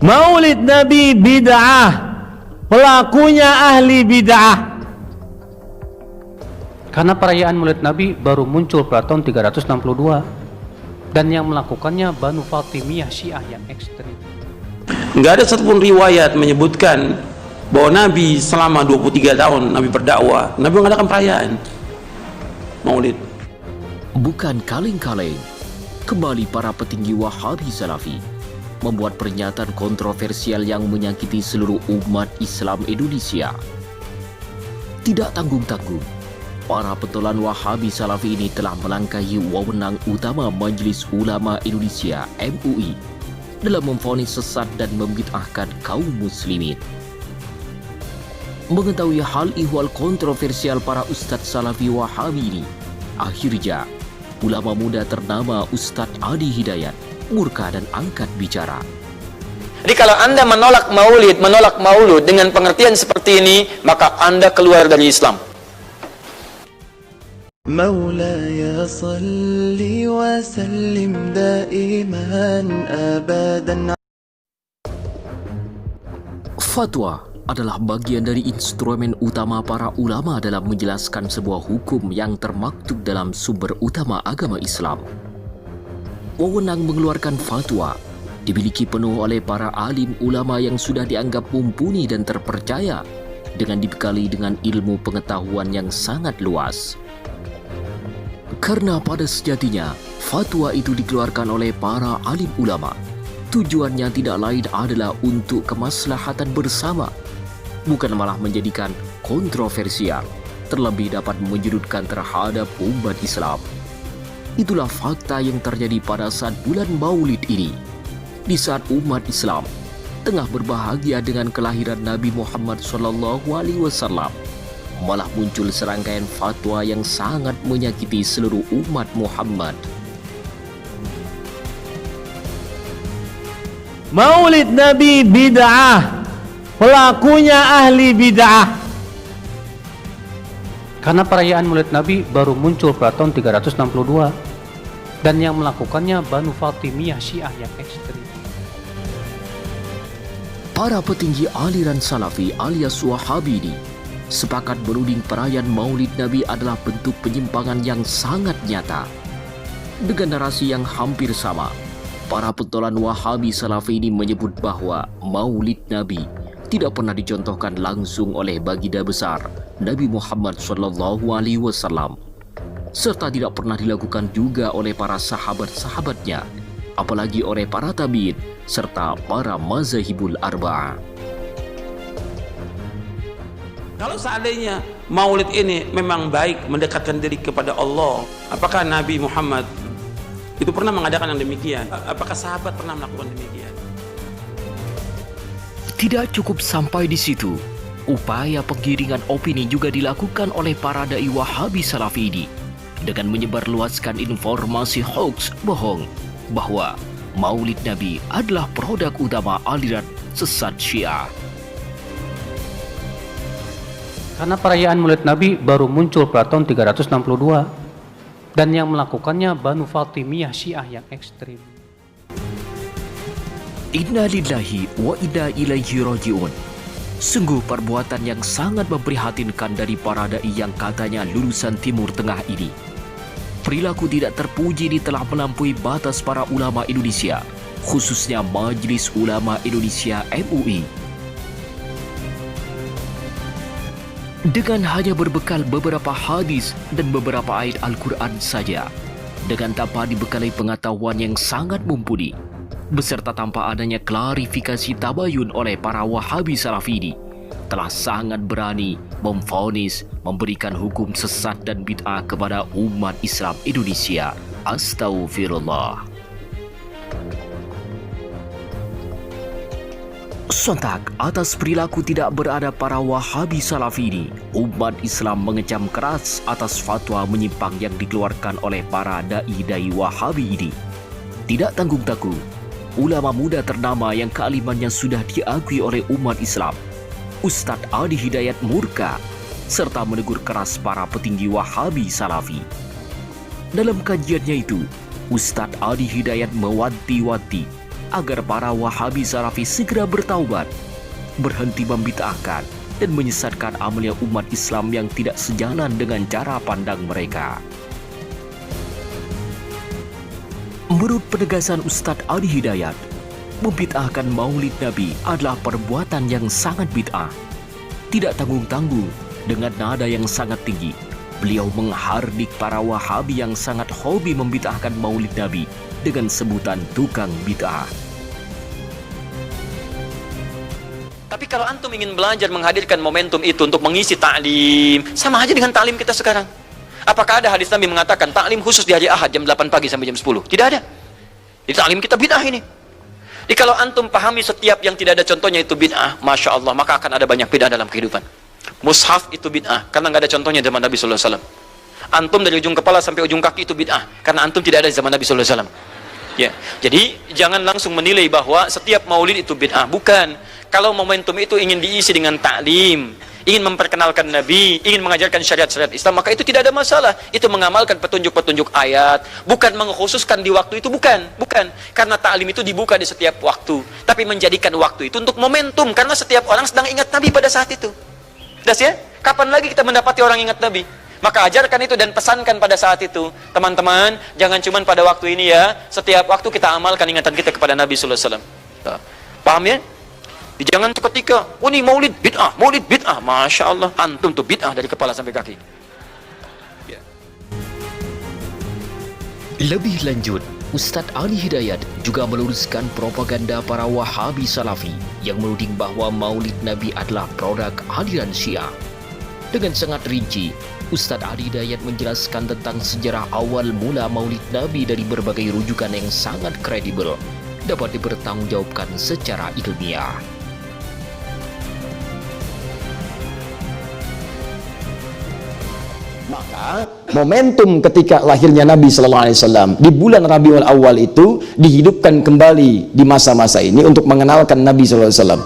Maulid Nabi bid'ah, pelakunya ahli bid'ah. Karena perayaan Maulid Nabi baru muncul pada tahun 362 dan yang melakukannya Banu Fatimiyah Syiah yang ekstrim. Nggak ada satupun riwayat menyebutkan bahwa Nabi selama 23 tahun Nabi berdakwah, Nabi mengadakan perayaan Maulid. Bukan kaleng-kaleng, kembali para petinggi Wahabi Salafi membuat pernyataan kontroversial yang menyakiti seluruh umat Islam Indonesia. Tidak tanggung-tanggung, para pentolan Wahabi Salafi ini telah melangkahi wewenang utama Majelis Ulama Indonesia (MUI) dalam memvonis sesat dan membid'ahkan kaum muslimin. Mengetahui hal ihwal kontroversial para Ustadz Salafi Wahabi ini, akhirnya ulama muda ternama Ustadz Adi Hidayat murka dan angkat bicara. Jadi kalau Anda menolak maulud dengan pengertian seperti ini, maka Anda keluar dari Islam. مولاي صل وسلم دائما أبدا. Fatwa adalah bagian dari instrumen utama para ulama dalam menjelaskan sebuah hukum yang termaktub dalam sumber utama agama Islam. Wewenang mengeluarkan fatwa dimiliki penuh oleh para alim ulama yang sudah dianggap mumpuni dan terpercaya dengan dibekali dengan ilmu pengetahuan yang sangat luas. Karena pada sejatinya fatwa itu dikeluarkan oleh para alim ulama, tujuannya tidak lain adalah untuk kemaslahatan bersama, bukan malah menjadikan kontroversial, terlebih dapat menyudutkan terhadap umat Islam. Itulah fakta yang terjadi pada saat bulan Maulid ini, di saat umat Islam tengah berbahagia dengan kelahiran Nabi Muhammad SAW, malah muncul serangkaian fatwa yang sangat menyakiti seluruh umat Muhammad. Maulid Nabi bid'ah, pelakunya ahli bid'ah. Karena perayaan Maulid Nabi baru muncul pada tahun 362 dan yang melakukannya Banu Fatimiyah Syiah yang ekstrim. Para petinggi aliran Salafi alias Wahabi ini sepakat menuding perayaan Maulid Nabi adalah bentuk penyimpangan yang sangat nyata. Dengan narasi yang hampir sama, para pentolan Wahabi Salafi ini menyebut bahwa Maulid Nabi tidak pernah dicontohkan langsung oleh baginda besar Nabi Muhammad SAW, serta tidak pernah dilakukan juga oleh para sahabat-sahabatnya, apalagi oleh para tabi'in serta para mazahibul arba'ah. Kalau seandainya Maulid ini memang baik mendekatkan diri kepada Allah, apakah Nabi Muhammad itu pernah mengadakan yang demikian? Apakah sahabat pernah melakukan demikian? Tidak cukup sampai di situ, upaya penggiringan opini juga dilakukan oleh para dai Wahabi Salafi ini dengan menyebarluaskan informasi hoax bohong bahwa Maulid Nabi adalah produk utama aliran sesat Syiah. Karena perayaan Maulid Nabi baru muncul pada tahun 362 dan yang melakukannya Banu Fatimiyah Syiah yang ekstrim. Inna lillahi wa inna ilaihi raji'un. Sungguh perbuatan yang sangat memprihatinkan dari para dai yang katanya lulusan Timur Tengah ini. Perilaku tidak terpuji ini telah melampaui batas para ulama Indonesia, khususnya Majelis Ulama Indonesia (MUI). Dengan hanya berbekal beberapa hadis dan beberapa ayat Al-Quran saja, dengan tanpa dibekali pengetahuan yang sangat mumpuni, beserta tanpa adanya klarifikasi tabayun oleh para Wahabi Salafi ini, telah sangat berani memvonis, memberikan hukum sesat dan bid'ah kepada umat Islam Indonesia. Astaghfirullah. Sontak atas perilaku tidak beradab para Wahabi Salafi ini, umat Islam mengecam keras atas fatwa menyimpang yang dikeluarkan oleh para dai-dai Wahabi ini. Tidak tanggung-tanggung, ulama muda ternama yang kealimannya sudah diakui oleh umat Islam, Ustadz Adi Hidayat murka serta menegur keras para petinggi Wahabi Salafi. Dalam kajiannya itu, Ustadz Adi Hidayat mewanti-wanti agar para Wahabi Salafi segera bertaubat, berhenti membid'ahkan dan menyesatkan amalia umat Islam yang tidak sejalan dengan cara pandang mereka. Menurut penegasan Ustadz Ali Hidayat, membid'ahkan maulid Nabi adalah perbuatan yang sangat bid'ah. Tidak tanggung-tanggung, dengan nada yang sangat tinggi, beliau menghardik para Wahabi yang sangat hobi membid'ahkan maulid Nabi dengan sebutan tukang bid'ah. Tapi kalau antum ingin belajar menghadirkan momentum itu untuk mengisi ta'lim, sama aja dengan ta'lim kita sekarang. Apakah ada hadis Nabi mengatakan ta'lim khusus di hari Ahad jam 8 pagi sampai jam 10? Tidak ada. Di ta'lim kita bid'ah ini. Jadi kalau antum pahami setiap yang tidak ada contohnya itu bid'ah, Masya Allah, maka akan ada banyak bid'ah dalam kehidupan. Mushaf itu bid'ah, karena nggak ada contohnya zaman Nabi SAW. Antum dari ujung kepala sampai ujung kaki itu bid'ah, karena antum tidak ada zaman Nabi SAW. Ya, jadi jangan langsung menilai bahwa setiap maulid itu bid'ah. Bukan. Kalau momentum itu ingin diisi dengan ta'lim, ingin memperkenalkan Nabi, ingin mengajarkan syariat-syariat Islam, maka itu tidak ada masalah. Itu mengamalkan petunjuk-petunjuk ayat, bukan mengkhususkan di waktu itu, bukan. Karena ta'lim itu dibuka di setiap waktu, tapi menjadikan waktu itu untuk momentum, karena setiap orang sedang ingat Nabi pada saat itu. Das ya? Kapan lagi kita mendapati orang ingat Nabi? Maka ajarkan itu dan pesankan pada saat itu. Teman-teman, jangan cuma pada waktu ini ya, setiap waktu kita amalkan ingatan kita kepada Nabi sallallahu alaihi wasallam. Paham ya? Jangan seketika, oh ini maulid bid'ah, Masya Allah, antum tuh bid'ah dari kepala sampai kaki. Ya. Lebih lanjut, Ustadz Ali Hidayat juga meluruskan propaganda para Wahabi Salafi yang menuding bahwa maulid Nabi adalah produk aliran Syiah. Dengan sangat rinci, Ustadz Ali Hidayat menjelaskan tentang sejarah awal mula maulid Nabi dari berbagai rujukan yang sangat kredibel, dapat dipertanggungjawabkan secara ilmiah. Maka momentum ketika lahirnya Nabi Sallallahu Alaihi Wasallam di bulan Rabiul Awal itu dihidupkan kembali di masa-masa ini untuk mengenalkan Nabi Sallallahu Alaihi Wasallam.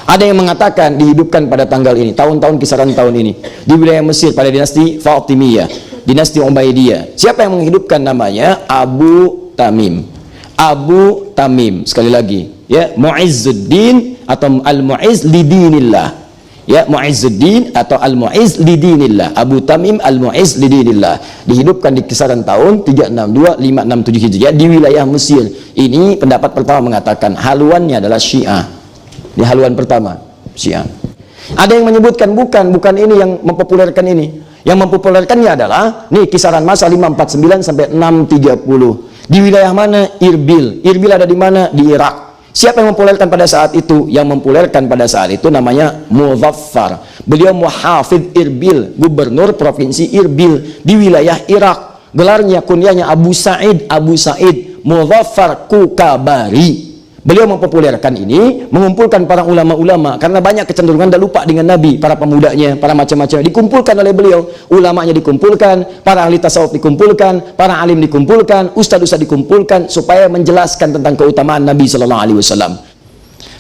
Ada yang mengatakan dihidupkan pada tanggal ini, tahun-tahun kisaran tahun ini di wilayah Mesir pada dinasti Fatimiyah, dinasti Ubaidiyah. Siapa yang menghidupkan namanya? Abu Tamim. Abu Tamim, sekali lagi ya, Mu'izzuddin atau Al-Mu'izz lidinillah. Ya, Mu'izzuddin atau Al-Mu'izz lidinillah. Abu Tamim Al-Mu'izz lidinillah. Dihidupkan di kisaran tahun 362 567 Hijriah di wilayah Mesir. Ini pendapat pertama mengatakan haluannya adalah Syiah. Di haluan pertama Syiah. Ada yang menyebutkan bukan ini yang mempopulerkan ini. Yang mempopulerkannya adalah nih kisaran masa 549 sampai 630. Di wilayah mana? Irbil. Irbil ada di mana? Di Irak. Siapa yang mempopulerkan pada saat itu? Yang mempopulerkan pada saat itu namanya Muzaffar. Beliau muhafidz Irbil, gubernur provinsi Irbil di wilayah Irak. Gelarnya kunyahnya Abu Sa'id Muzaffar Kukabari. Beliau mempopulerkan ini, mengumpulkan para ulama-ulama karena banyak kecenderungan dah lupa dengan Nabi, para pemudanya, para macam-macam dikumpulkan oleh beliau, ulamanya dikumpulkan, para ahli tasawuf dikumpulkan, para alim dikumpulkan, ustaz-ustaz dikumpulkan supaya menjelaskan tentang keutamaan Nabi sallallahu alaihi wasallam.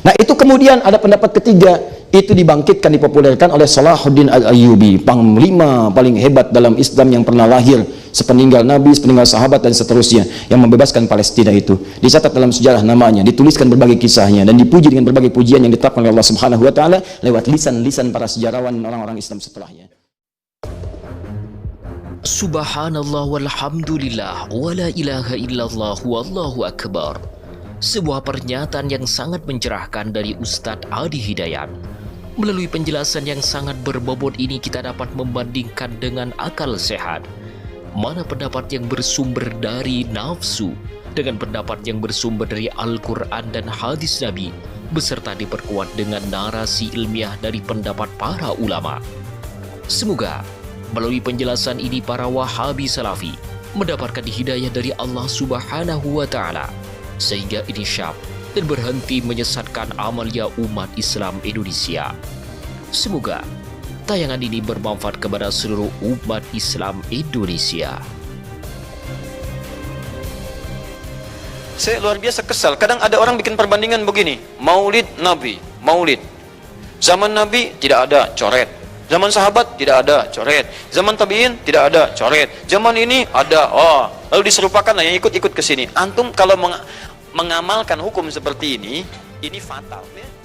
Nah, itu kemudian ada pendapat ketiga, itu dibangkitkan, dipopulerkan oleh Salahuddin Al-Ayyubi, panglima paling hebat dalam Islam yang pernah lahir sepeninggal Nabi, sepeninggal sahabat dan seterusnya, yang membebaskan Palestina itu. Dicatat dalam sejarah namanya, dituliskan berbagai kisahnya dan dipuji dengan berbagai pujian yang ditetapkan oleh Allah Subhanahu wa taala lewat lisan-lisan para sejarawan orang-orang Islam setelahnya. Subhanallah walhamdulillah wala ilaha illallah wallahu akbar. Sebuah pernyataan yang sangat mencerahkan dari Ustadz Ali Hidayat. Melalui penjelasan yang sangat berbobot ini kita dapat membandingkan dengan akal sehat. Mana pendapat yang bersumber dari nafsu dengan pendapat yang bersumber dari Al-Quran dan hadis Nabi, beserta diperkuat dengan narasi ilmiah dari pendapat para ulama. Semoga melalui penjelasan ini para Wahabi Salafi mendapatkan hidayah dari Allah Subhanahu wa taala, sehingga insyaf dan berhenti menyesatkan amalia umat Islam Indonesia. Semoga tayangan ini bermanfaat kepada seluruh umat Islam Indonesia. Saya luar biasa kesal. Kadang ada orang bikin perbandingan begini, maulid Nabi, maulid. Zaman Nabi tidak ada coret. Zaman sahabat tidak ada coret. Zaman tabi'in tidak ada coret. Zaman ini ada, lalu diserupakan yang ikut-ikut ke sini. Antum kalau mengamalkan hukum seperti ini fatal ya.